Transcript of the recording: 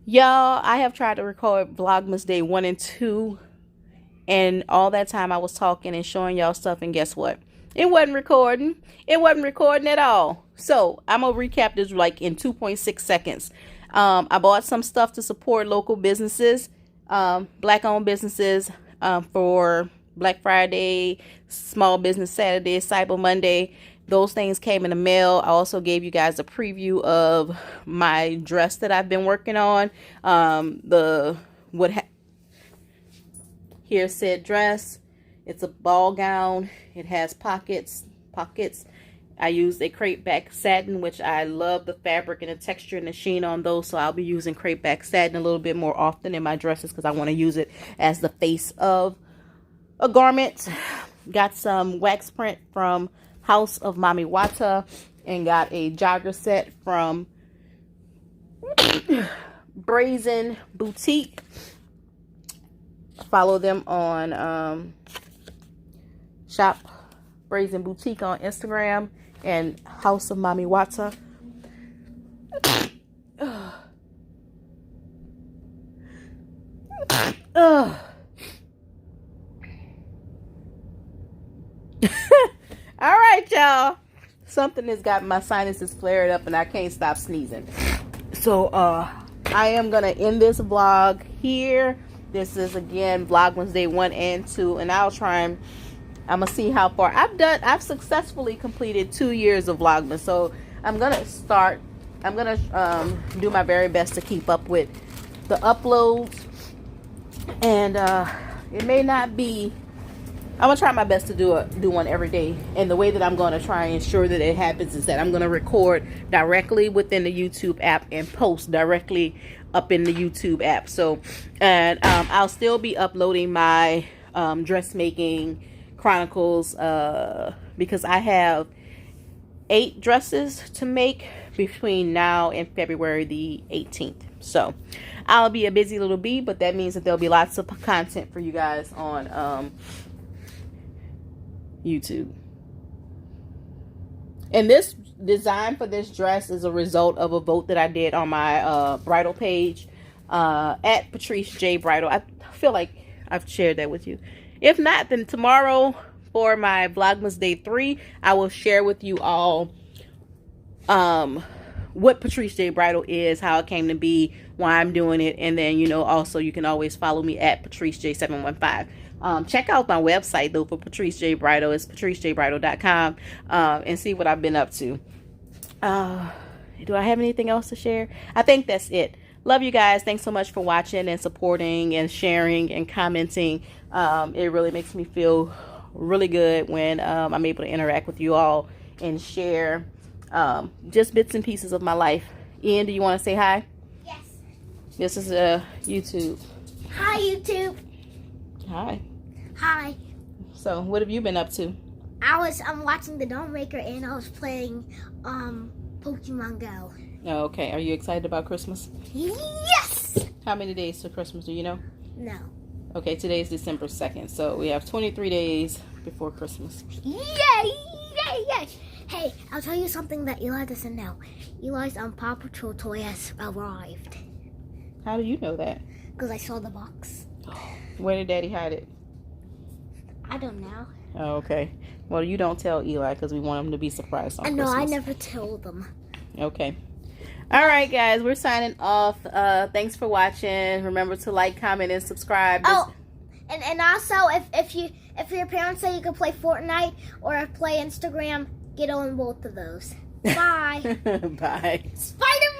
Y'all, I have tried to record Vlogmas Day 1 and 2. And all that time I was talking and showing y'all stuff. And guess what? It wasn't recording. It wasn't recording at all. So I'm going to recap this like in 2.6 seconds. I bought some stuff to support local businesses. Black-owned businesses for Black Friday, Small Business Saturday, Cyber Monday. Those things came in the mail. I also gave you guys a preview of my dress that I've been working on. Here's said dress. It's a ball gown. It has pockets. I used a Crepeback satin, which I love the fabric and the texture and the sheen on those. So I'll be using Crepeback satin a little bit more often in my dresses because I want to use it as the face of a garment. Got some wax print from House of Mami Wata and got a jogger set from Brazen Boutique. Follow them on Shop Brazen Boutique on Instagram and House of Mami Wata. All right, y'all. Something has got my sinuses flared up and I can't stop sneezing. So, I am going to end this vlog here. This is, again, Vlogmas Day 1 and 2. And I'm going to see how far I've successfully completed 2 years of Vlogmas. So, I'm going to do my very best to keep up with the uploads. And, it may not be... I'm going to try my best to do one every day. And the way that I'm going to try and ensure that it happens is that I'm going to record directly within the YouTube app and post directly up in the YouTube app. So, and I'll still be uploading my dressmaking chronicles because I have 8 dresses to make between now and February the 18th. So, I'll be a busy little bee, but that means that there'll be lots of content for you guys on YouTube. And this design for this dress is a result of a vote that I did on my bridal page at Patrice J Bridal. I feel like I've shared that with you. If not, then tomorrow for my Vlogmas Day 3, I will share with you all what Patrice J Bridal is, how it came to be, why I'm doing it, and then, you know, also you can always follow me at Patrice J 715. Check out my website, though, for Patrice J Bridal. It's patricejbridal.com, and see what I've been up to. Do I have anything else to share? I think that's it. Love you guys. Thanks so much for watching and supporting and sharing and commenting. It really makes me feel really good when I'm able to interact with you all and share just bits and pieces of my life. Ian, do you want to say hi? Yes. This is YouTube. Hi, YouTube. Hi. Hi. So, what have you been up to? I'm watching the Doll Maker and I was playing Pokemon Go. Oh, okay. Are you excited about Christmas? Yes! How many days to Christmas do you know? No. Okay, today is December 2nd, so we have 23 days before Christmas. Yay! Yay! Yay! Hey, I'll tell you something that Eli doesn't know. Eli's Paw Patrol toy has arrived. How do you know that? Because I saw the box. Where did Daddy hide it? I don't know. Oh, okay. Well, you don't tell Eli because we want him to be surprised on Christmas. No, I never told them. Okay. All right, guys. We're signing off. Thanks for watching. Remember to like, comment, and subscribe. Oh, and also, if your parents say you can play Fortnite or play Instagram, get on both of those. Bye. Bye. Spider-Man!